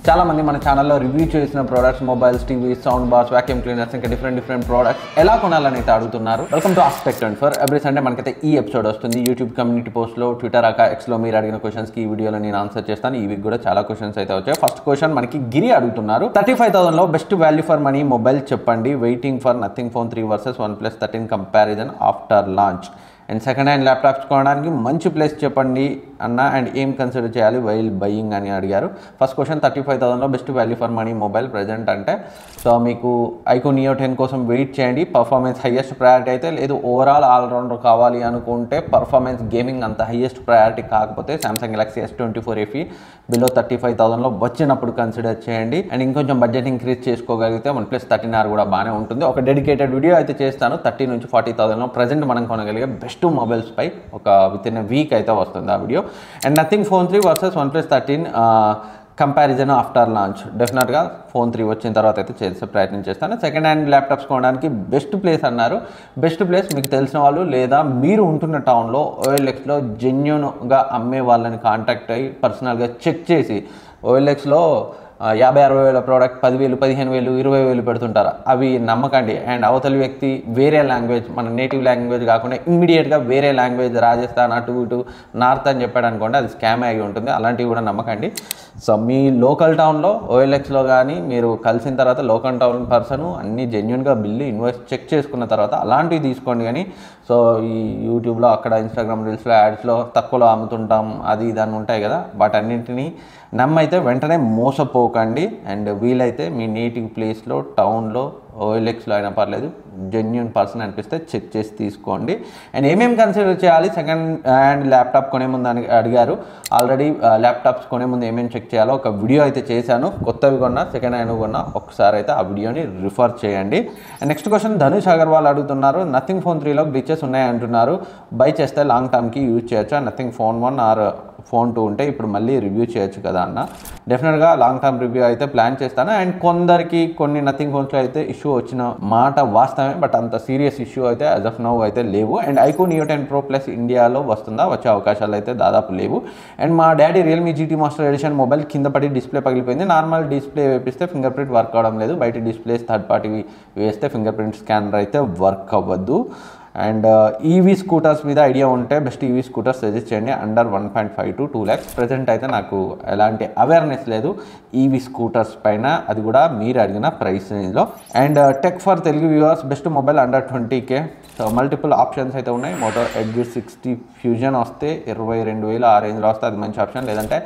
చాలా మంది మన ఛానల్లో రివ్యూ చేసిన products, mobiles, TVs, sound bars, vacuum cleaners, ఇంకా డిఫరెంట్ ప్రోడక్ట్స్ ఎలా కొనాలని అయితే అడుగుతున్నారు. Welcome to Ask-Tech24. Every Sunday మనకైతే ఈ ఎపిసోడ్ వస్తుంది. యూట్యూబ్ కమ్యూనిటీ పోస్ట్లో, ట్విట్టర్ ఎక్స్లో మీరు అడిగిన క్వశ్చన్స్కి ఈ వీడియోలో నేను ఆన్సర్ చేస్తాను. ఈ వీక్ కూడా చాలా క్వశ్చన్స్ అయితే వచ్చాయి. ఫస్ట్ క్వశ్చన్ మనకి గిరి అడుగుతున్నారు. 35,000లో best value for money mobile చెప్పండి. Waiting for Nothing phone 3 versus OnePlus 13 comparison after launch. And second hand laptops కొనడానికి మంచి ప్లేస్ చెప్పండి అన్న, అండ్ ఏం కన్సిడర్ చేయాలి వైల్ బయింగ్ అని అడిగారు. ఫస్ట్ క్వశ్చన్, 35,000లో best value for money mobile present అంటే సో మీకు iQOO Neo 10 కోసం వెయిట్ చేయండి. పర్ఫార్మెన్స్ హైయెస్ట్ ప్రయారిటీ అయితే లేదు. ఓవరాల్ ఆల్రౌండర్ కావాలి అనుకుంటే పర్ఫార్మెన్స్ గేమింగ్ అంత హైయెస్ట్ ప్రయారిటీ కాకపోతే Samsung Galaxy S24 FE below 35,000లో వచ్చినప్పుడు కన్సిడర్ చేయండి. అండ్ ఇంకొంచెం బడ్జెట్ ఇంక్రీజ్ చేసుకోగలిగితే OnePlus 13R కూడా బాగానే ఉంటుంది. ఒక డెడికేటెడ్ వీడియో అయితే చేస్తాను. 30 నుంచి 40,000లో ప్రజెంట్ మనం కొనగలిగే బెస్ట్ మొబైల్స్ పై ఒక విత్ ఇన్ వీక్ అయితే వస్తుంది ఆ video. And Nothing phone 3 versus OnePlus 13 comparison after launch డెఫినెట్గా ఫోన్ 3 వచ్చిన తర్వాత అయితే చేసే ప్రయత్నం చేస్తాను. సెకండ్ హ్యాండ్ ల్యాప్టాప్స్ కొనడానికి బెస్ట్ ప్లేస్ అన్నారు. బెస్ట్ ప్లేస్ మీకు తెలిసిన వాళ్ళు లేదా మీరు ఉంటున్న టౌన్లో OLXలో జెన్యూన్గా అమ్మే వాళ్ళని కాంటాక్ట్ అయ్యి పర్సనల్గా చెక్ చేసి OLXలో 50-60 వేల ప్రోడక్ట్ 10,000, 15,000, 20,000 పెడుతుంటారు. అవి నమ్మకండి. అండ్ అవతలి వ్యక్తి వేరే లాంగ్వేజ్, మన నేటివ్ లాంగ్వేజ్ కాకుండా ఇమ్మీడియట్గా వేరే లాంగ్వేజ్ రాజస్థాన్ అటు ఇటు నార్త్ అని చెప్పాడు అనుకోండి, అది స్కామ్ అయి ఉంటుంది. అలాంటివి కూడా నమ్మకండి. సో మీ లోకల్ టౌన్లో OLXలో కానీ మీరు కలిసిన తర్వాత లోకల్ టౌన్ పర్సన్ అన్నీ జెన్యున్గా బిల్లు ఇన్వాయిస్ చెక్ చేసుకున్న తర్వాత అలాంటివి తీసుకోండి. కానీ సో ఈ యూట్యూబ్లో అక్కడ ఇన్స్టాగ్రామ్ రీల్స్లో యాడ్స్లో తక్కువలో అమ్ముతుంటాం అది ఇదని ఉంటాయి కదా, వాటన్నింటినీ నమ్మైతే వెంటనే మోసపోకండి. అండ్ వీలైతే మీ నేటివ్ ప్లేస్లో టౌన్లో OLXలో అయినా పర్లేదు జెన్యూన్ పర్సన్ అనిపిస్తే చెక్ చేసి తీసుకోండి. అండ్ ఏమేమి కన్సిడర్ చేయాలి సెకండ్ హ్యాండ్ ల్యాప్టాప్ కొనే ముందు అని అడిగారు. ఆల్రెడీ ల్యాప్టాప్స్ కొనే ముందు ఏమేమి చెక్ చేయాలో ఒక వీడియో అయితే చేశాను. కొత్తవి కొన్నా సెకండ్ హ్యాండ్ కొన్నా ఒకసారి అయితే ఆ వీడియోని రిఫర్ చేయండి. And next question, Dhanush Agarwal అడుగుతున్నారు. నథింగ్ ఫోన్ 3లో గ్లిచెస్ ఉన్నాయంటున్నారు. బై చేస్తే లాంగ్ టర్మ్కి యూజ్ చేయొచ్చా? నథింగ్ ఫోన్ 1 ఆర్ ఫోన్ 2 ఉంటే ఇప్పుడు మళ్ళీ రివ్యూ చేయొచ్చు కదా అన్న. డెఫినెట్గా లాంగ్ టర్మ్ రివ్యూ అయితే ప్లాన్ చేస్తాను. అండ్ కొందరికి కొన్ని నథింగ్ ఫోన్స్లో అయితే ఇష్యూ వచ్చిన మాట వాస్తవమే, బట్ అంత సీరియస్ ఇష్యూ అయితే యాజ్ ఆఫ్ నౌ అయితే లేవు. And iQOO Neo 10 Pro Plus ఇండియాలో వస్తుందా? వచ్చే అవకాశాలు అయితే దాదాపు లేవు. అండ్ మా daddy Realme GT master edition mobile కింద పడి డిస్ప్లే పగిలిపోయింది. నార్మల్ డిస్ప్లే వేపిస్తే ఫింగర్ ప్రింట్ వర్క్ అవడం లేదు. బయట డిస్ప్లేస్ థర్డ్ పార్టీ వేస్తే ఫింగర్ ప్రింట్ స్కానర్ అయితే వర్క్ అవ్వద్దు. అండ్ ఈవీ స్కూటర్స్ మీద ఐడియా ఉంటే బెస్ట్ ఈవీ స్కూటర్స్ సజెస్ట్ చేయండి. Under 1.5 to 2 lakhs. ప్రజెంట్ అయితే నాకు ఎలాంటి అవేర్నెస్ లేదు ఈవీ స్కూటర్స్ పైన, అది కూడా మీరు అడిగిన ప్రైస్ రేంజ్లో. And tech for Telugu viewers, best mobile under 20K. So multiple options అయితే ఉన్నాయి. మోటో ఎడ్జ్ 60 ఫ్యూజన్ వస్తే 22,000 ఆ రేంజ్లో వస్తే అది మంచి ఆప్షన్. లేదంటే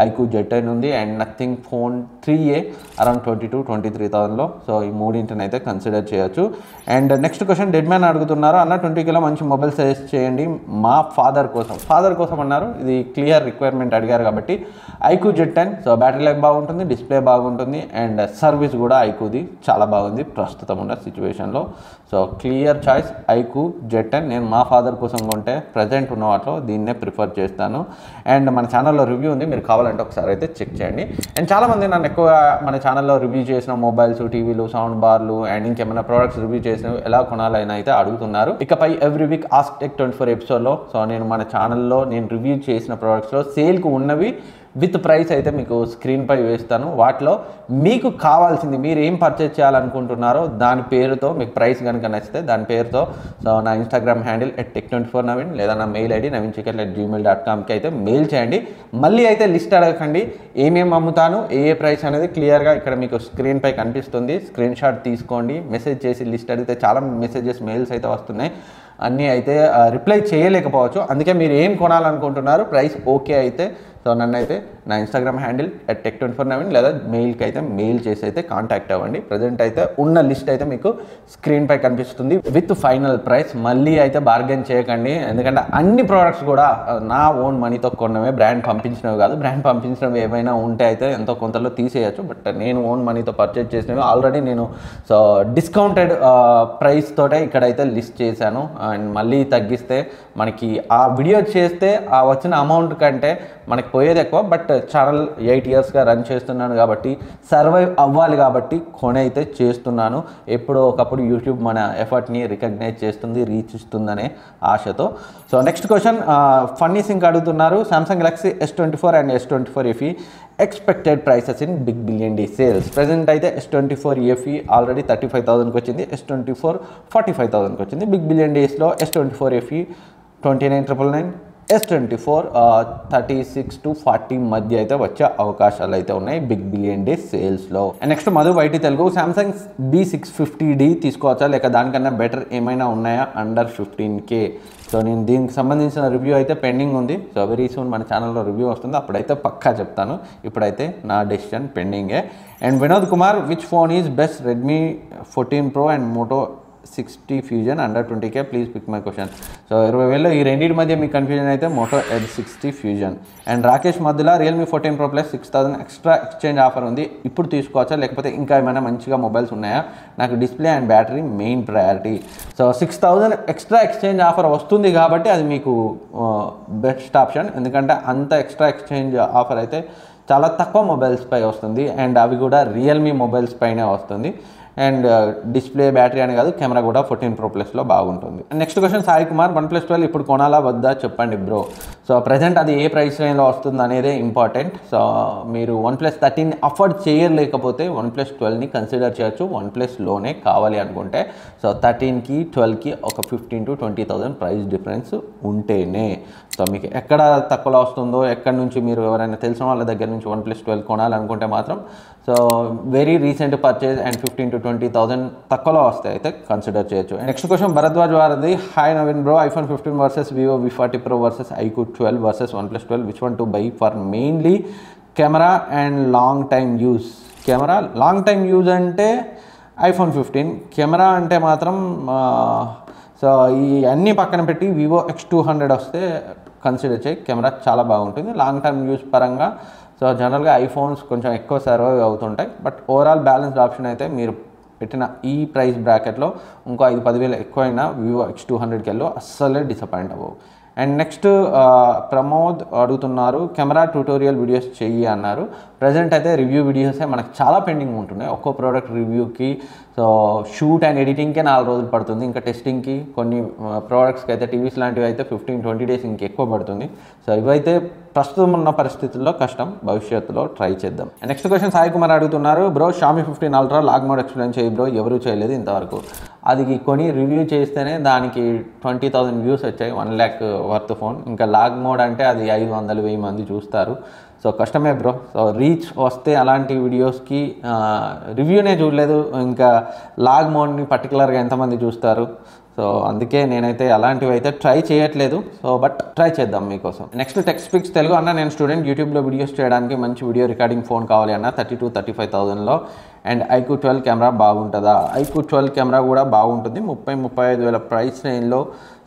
iQOO Z10 ఉంది. And Nothing phone 3A around 22,000-23,000లో. సో ఈ మూడింటిని అయితే కన్సిడర్ చేయొచ్చు. And next question, dead man అడుగుతున్నారు. అన్న 20Kలో మంచి మొబైల్ సజెస్ట్ చేయండి మా ఫాదర్ కోసం అన్నారు. ఇది క్లియర్ రిక్వైర్మెంట్ అడిగారు కాబట్టి iQOO Z10. So battery life బాగుంటుంది, డిస్ప్లే బాగుంటుంది, అండ్ సర్వీస్ కూడా iQOOది చాలా బాగుంది ప్రస్తుతం ఉన్న సిచ్యువేషన్లో. So clear choice iQOO Z10. నేను మా ఫాదర్ కోసం కొంటే ప్రజెంట్ ఉన్న వాటిలో దీన్నే ప్రిఫర్ చేస్తాను. అండ్ మన ఛానల్లో రివ్యూ ఉంది, మీరు కావాలంటే ఒకసారి అయితే చెక్ చేయండి. అండ్ చాలామంది నన్ను ఎక్కువగా మన ఛానల్లో రివ్యూ చేసిన మొబైల్స్, టీవీలు, సౌండ్ బార్లు అండ్ ఇంకేమైనా ప్రోడక్ట్స్ రివ్యూ చేసినవి ఎలా కొనాలని అయితే అడుగుతున్నారు. ఇకపై ఎవ్రీ వీక్ Ask-Tech24 ఎపిసోడ్లో సో నేను మన ఛానల్లో నేను రివ్యూ చేసిన ప్రోడక్ట్స్లో సేల్కు ఉన్నవి విత్ ప్రైస్ అయితే మీకు స్క్రీన్పై వేస్తాను. వాటిలో మీకు కావాల్సింది మీరు ఏం పర్చేజ్ చేయాలనుకుంటున్నారో దాని పేరుతో మీకు ప్రైస్ కనుక నచ్చితే దాని పేరుతో సో నా ఇన్స్టాగ్రామ్ హ్యాండిల్ @tech24navin లేదా నా మెయిల్ ID navinchikel@gmail.comకి అయితే మెయిల్ చేయండి. మళ్ళీ అయితే లిస్ట్ అడగకండి. ఏమేమి అమ్ముతాను, ఏ ప్రైస్ అనేది క్లియర్గా ఇక్కడ మీకు స్క్రీన్పై కనిపిస్తుంది. స్క్రీన్ షాట్ తీసుకోండి, మెసేజ్ చేసి లిస్ట్ అడిగితే చాలా మెసేజెస్, మెయిల్స్ అయితే వస్తున్నాయి. అన్నీ అయితే రిప్లై చేయలేకపోవచ్చు. అందుకే మీరు ఏం కొనాలనుకుంటున్నారు, ప్రైస్ ఓకే అయితే సో నన్ను అయితే నా ఇన్స్టాగ్రామ్ హ్యాండిల్ @tech24navin లేదా మెయిల్కి అయితే మెయిల్ చేసి అయితే కాంటాక్ట్ అవ్వండి. ప్రజెంట్ అయితే ఉన్న లిస్ట్ అయితే మీకు స్క్రీన్పై కనిపిస్తుంది విత్ ఫైనల్ ప్రైస్. మళ్ళీ అయితే బార్గెన్ చేయకండి, ఎందుకంటే అన్ని ప్రోడక్ట్స్ కూడా నా ఓన్ మనీతో కొన్నవే, బ్రాండ్ పంపించినవి కాదు. బ్రాండ్ పంపించినవి ఏమైనా ఉంటే అయితే ఎంతో కొంతలో తీసేయచ్చు, బట్ నేను ఓన్ మనీతో పర్చేజ్ చేసినవి ఆల్రెడీ నేను సో డిస్కౌంటెడ్ ప్రైస్ తోటే ఇక్కడైతే లిస్ట్ చేశాను. అండ్ మళ్ళీ తగ్గిస్తే మనకి ఆ వీడియో చేస్తే ఆ వచ్చిన అమౌంట్ కంటే మనకి పోయేది ఎక్కువ, బట్ ఛానల్ 8 ఇయర్స్గా రన్ చేస్తున్నాను కాబట్టి సర్వైవ్ అవ్వాలి కాబట్టి అయితే చేస్తున్నాను. ఎప్పుడో ఒకప్పుడు యూట్యూబ్ మన ఎఫర్ట్ని రికగ్నైజ్ చేస్తుంది, రీచ్ ఇస్తుందనే ఆశతో. So next question funny sink అడుగుతున్నారు. Samsung Galaxy S24 and S24 FE expected prices in Big billion Day sales. Present అయితే S24 FE ఆల్రెడీ 35,000కి వచ్చింది, S24 45,000కి వచ్చింది. బిగ్ బిలియన్ డేస్లో S24 FE 29,999, S24 36 to 40 మధ్య అయితే వచ్చే అవకాశాలు అయితే ఉన్నాయి బిగ్ బిలియన్ డే సేల్స్లో. అండ్ నెక్స్ట్ మధు వైటీ తెలుగు, సామ్సంగ్ B650D తీసుకోవచ్చా లేక దానికన్నా బెటర్ ఏమైనా ఉన్నాయా అండర్ 15K? సో నేను దీనికి సంబంధించిన రివ్యూ అయితే పెండింగ్ ఉంది. సో వెరీ సూన్ మన ఛానల్లో రివ్యూ వస్తుంది, అప్పుడైతే పక్కా చెప్తాను. ఇప్పుడైతే నా డెసిషన్ పెండింగే. And Vinod Kumar, which phone is best, Redmi 14 Pro and Moto 60 Fusion under 20K? Please pick my question. So 20,000లో ఈ రెండింటి మధ్య మీకు కన్ఫ్యూజన్ అయితే Moto Edge 60 Fusion. And Rakesh మధ్యలో Realme 14 Pro plus 6,000 extra exchange offer ఉంది, ఇప్పుడు తీసుకోవచ్చా లేకపోతే ఇంకా ఏమైనా మంచిగా మొబైల్స్ ఉన్నాయా? నాకు display and battery main priority. So 6,000 extra exchange offer వస్తుంది కాబట్టి అది మీకు బెస్ట్ ఆప్షన్, ఎందుకంటే అంత ఎక్స్ట్రా ఎక్స్చేంజ్ ఆఫర్ అయితే చాలా తక్కువ మొబైల్స్ పై వస్తుంది అండ్ అవి కూడా రియల్మీ మొబైల్స్ పైనే వస్తుంది. అండ్ డిస్ప్లే బ్యాటరీ అని కాదు, కెమెరా కూడా 14 Pro ప్లస్లో బాగుంటుంది. Next question Sai Kumar, OnePlus 12 ఇప్పుడు కొనాలా వద్దా చెప్పండి బ్రో. సో ప్రజెంట్ అది ఏ ప్రైస్ రేంజ్లో వస్తుంది అనేది ఇంపార్టెంట్. సో మీరు OnePlus 13 అఫోర్డ్ చేయలేకపోతే OnePlus 12ని కన్సిడర్ చేయొచ్చు, OnePlusలోనే కావాలి అనుకుంటే. సో 13కి 12కి ఒక 15,000 to 20,000 ప్రైస్ డిఫరెన్స్ ఉంటేనే. సో మీకు ఎక్కడ తక్కువలో వస్తుందో, ఎక్కడి నుంచి మీరు ఎవరైనా తెలిసిన వాళ్ళ దగ్గర నుంచి OnePlus 12 కొనాలనుకుంటే మాత్రం so very recent purchase and 15,000 to 20,000 తక్కువలో వస్తే అయితే కన్సిడర్ చేయొచ్చు. నెక్స్ట్ క్వశ్చన్ భరద్వాజ్ వారిది, hi Naveen bro, iPhone 15 versus Vivo V40 Pro versus iQOO 12 versus OnePlus 12, which one to buy for mainly camera and long time use? Camera long time use అంటే iPhone 15, camera అంటే మాత్రం so ఈ అన్నీ పక్కన పెట్టి Vivo X200 వస్తే consider చేయి, camera చాలా బాగుంటుంది. లాంగ్ టర్మ్ యూజ్ పరంగా సో జనరల్గా ఐఫోన్స్ కొంచెం ఎక్కువ సర్వైవ్ అవుతుంటాయి, బట్ ఓవరాల్ బ్యాలెన్స్డ్ ఆప్షన్ అయితే మీరు పెట్టిన ఈ ప్రైస్ బ్రాకెట్లో ఇంకో 5-10,000 ఎక్కువైనా Vivo X200కి వెళ్ళు, అస్సలే డిసప్పాయింట్ అవ్వవు. అండ్ నెక్స్ట్ ప్రమోద్ అడుగుతున్నారు, కెమెరా ట్యూటోరియల్ వీడియోస్ చెయ్యి అన్నారు. ప్రజెంట్ అయితే రివ్యూ వీడియోసే మనకు చాలా పెండింగ్ ఉంటున్నాయి. ఒక్కో ప్రోడక్ట్ రివ్యూకి సో షూట్ అండ్ ఎడిటింగ్కే 4 రోజులు పడుతుంది, ఇంకా టెస్టింగ్కి కొన్ని ప్రోడక్ట్స్కి అయితే టీవీస్ లాంటివి అయితే 15-20 డేస్ ఇంకెక్కువ పడుతుంది. సో ఇవైతే ప్రస్తుతం ఉన్న పరిస్థితుల్లో కష్టం, భవిష్యత్తులో ట్రై చేద్దాం. నెక్స్ట్ క్వశ్చన్ సాయి కుమార్ అడుగుతున్నారు, bro Xiaomi 15 Ultra log mode explain చేయి బ్రో, ఎవరు చేయలేదు ఇంతవరకు. అది కొని రివ్యూ చేస్తేనే దానికి 20,000 వ్యూస్ వచ్చాయి, 1 lakh వర్త్ ఫోన్. ఇంకా లాగ్ మోడ్ అంటే అది 500-1000 మంది చూస్తారు, సో కష్టమే బ్రో. సో రీచ్ వస్తే అలాంటి వీడియోస్కి రివ్యూనే చూడలేదు, ఇంకా లాగ్ మోడ్ని పర్టికులర్గా ఎంతమంది చూస్తారు? సో అందుకే నేనైతే అలాంటివి అయితే ట్రై చేయట్లేదు. సో బట్ ట్రై చేద్దాం మీకోసం. నెక్స్ట్ టెక్ స్పీక్స్ తెలుగు, అన్న నేను స్టూడెంట్, యూట్యూబ్లో వీడియోస్ చేయడానికి మంచి వీడియో రికార్డింగ్ ఫోన్ కావాలి అన్న, 30,000-35,000లో. అండ్ iQOO 12 కెమెరా బాగుంటుందా? iQOO 12 కెమెరా కూడా బాగుంటుంది, 30,000-35,000 ప్రైస్ రేంజ్లో.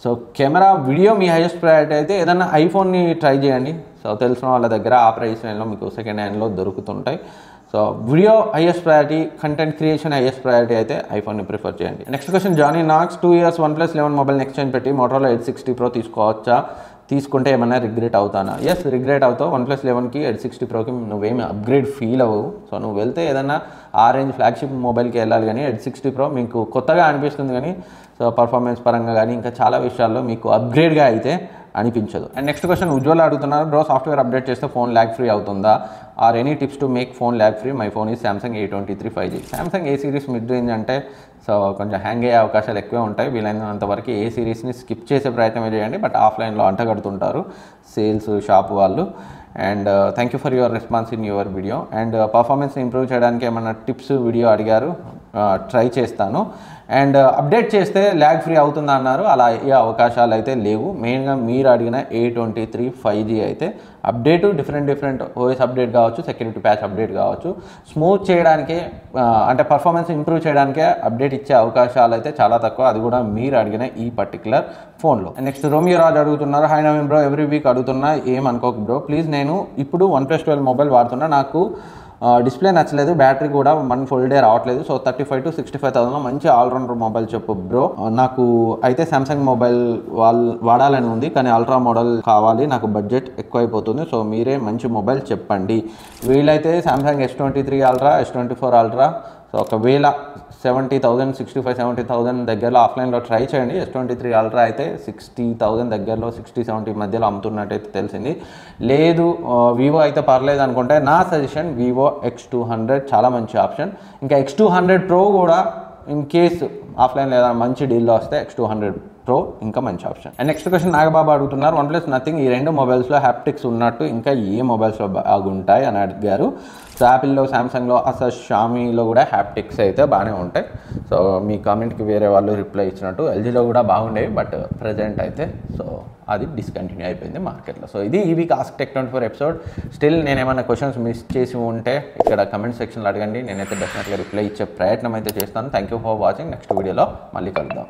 సో కెమెరా వీడియో మీ హైయెస్ట్ ప్రయారిటీ అయితే ఏదన్నా ఐఫోన్ని ట్రై చేయండి. సో తెలిసిన వాళ్ళ దగ్గర ఆ ప్రైస్ రేంజ్లో మీకు సెకండ్ హ్యాండ్లో దొరుకుతుంటాయి. So video highest priority, content creation highest priority అయితే ఐఫోన్ని ప్రిఫర్ చేయండి. Next question Johnny Knox, 2 years OnePlus 11 మొబైల్ని ఎక్స్చేంజ్ పెట్టి Motorola 860 Pro తీసుకోవచ్చా? తీసుకుంటే ఏమైనా రిగ్రెట్ అవుతానా? ఎస్, రిగ్రెట్ అవుతావు. OnePlus 11కి 860 Proకి నువ్వేమి అప్గ్రేడ్ ఫీల్ అవ్వవు. సో నువ్వు వెళ్తే ఏదన్నా ఆ రేంజ్ ఫ్లాగ్షిప్ మొబైల్కి వెళ్ళాలి, కానీ 860 Pro మీకు కొత్తగా అనిపిస్తుంది, కానీ సో పర్ఫార్మెన్స్ పరంగా కానీ ఇంకా చాలా విషయాల్లో మీకు అప్గ్రేడ్గా అయితే అనిపించదు. అండ్ నెక్స్ట్ క్వశ్చన్ ఉజ్వల్ అడుగుతున్నారు, బ్రో సాఫ్ట్వేర్ అప్డేట్ చేస్తే ఫోన్ ల్యాగ్ ఫ్రీ అవుతుందా? Or any tips to make phone lag free? My phone is Samsung A23 5G. Samsung A series mid range అంటే సో కొంచెం హ్యాంగ్ అయ్యే అవకాశాలు ఎక్కువే ఉంటాయి. వీలైనంత వరకు ఏ సిరీస్ని స్కిప్ చేసే ప్రయత్నమే చేయండి, బట్ ఆఫ్లైన్లో అంటగడుతుంటారు సేల్స్ షాప్ వాళ్ళు. And thank you for your response in your video. And పర్ఫార్మెన్స్ని ఇంప్రూవ్ చేయడానికి ఏమైనా టిప్స్ వీడియో అడిగారు, ట్రై చేస్తాను. అండ్ అప్డేట్ చేస్తే ల్యాగ్ ఫ్రీ అవుతుందా అన్నారు, అలా ఏ అవకాశాలు అయితే లేవు. మెయిన్గా మీరు అడిగిన A23 5G అయితే అప్డేటు డిఫరెంట్ ఓఎస్ అప్డేట్ కావచ్చు, సెక్యూరిటీ ప్యాచ్ అప్డేట్ కావచ్చు, స్మూత్ చేయడానికే అంటే పర్ఫార్మెన్స్ ఇంప్రూవ్ చేయడానికే అప్డేట్ ఇచ్చే అవకాశాలు అయితే చాలా తక్కువ, అది కూడా మీరు అడిగిన ఈ పర్టికులర్ ఫోన్లో. నెక్స్ట్ రోమియో రాజ్ అడుగుతున్నారు, hi Naveen bro, every week అడుగుతున్నా, ఏమనుకోకు బ్రో ప్లీజ్. నేను ఇప్పుడు OnePlus 12 మొబైల్ వాడుతున్నా, నాకు డిస్ప్లే నచ్చలేదు, బ్యాటరీ కూడా 1 full day రావట్లేదు. సో 35 to 65,000 మంచి ఆల్రౌండర్ మొబైల్ చెప్పు బ్రో. నాకు అయితే సామ్సంగ్ మొబైల్ వాడాలని ఉంది, కానీ అల్ట్రా మోడల్ కావాలి, నాకు బడ్జెట్ ఎక్కువైపోతుంది. సో మీరే మంచి మొబైల్ చెప్పండి. వీళ్ళైతే Samsung S23 ultra, S24 ultra. So ఒకవేళ 70,000, 65-70,000 దగ్గరలో ఆఫ్లైన్లో ట్రై చేయండి. S23 అల్ట్రా అయితే 60,000 దగ్గరలో, 60-70 మధ్యలో అమ్ముతున్నట్టయితే తెలిసింది. లేదు వివో అయితే పర్లేదు అనుకుంటే నా సజెషన్ వివో X200 చాలా మంచి ఆప్షన్. ఇంకా X200 Pro కూడా ఇన్ కేసు ఆఫ్లైన్ లేదా మంచి డీల్లో వస్తే X200 Pro ఇంకా మంచి option. And next question Nagababu అడుగుతున్నారు, OnePlus Nothing ఈ 2 మొబైల్స్లో హ్యాప్టిక్స్ ఉన్నట్టు ఇంకా ఏ మొబైల్స్లో బాగుంటాయి అని అడిగారు. సో యాపిల్లో, సామ్సంగ్లో, అసలు షామీలో కూడా హ్యాప్టిక్స్ అయితే బాగానే ఉంటాయి. సో మీ కామెంట్కి వేరే వాళ్ళు రిప్లై ఇచ్చినట్టు ఎల్జీలో కూడా బాగుండేవి, బట్ ప్రజెంట్ అయితే సో అది డిస్కంటిన్యూ అయిపోయింది మార్కెట్లో. సో ఇది ఈ week ask tech 24 episode. Still నేను ఏమైనా క్వశ్చన్స్ మిస్ చేసి ఉంటే ఇక్కడ కమెంట్ సెక్షన్లో అడగండి, నేనైతే డెఫినెట్గా రిప్లై ఇచ్చే ప్రయత్నం అయితే చేస్తాను. Thank you for watching. Next వీడియోలో మళ్ళీ కలుద్దాం.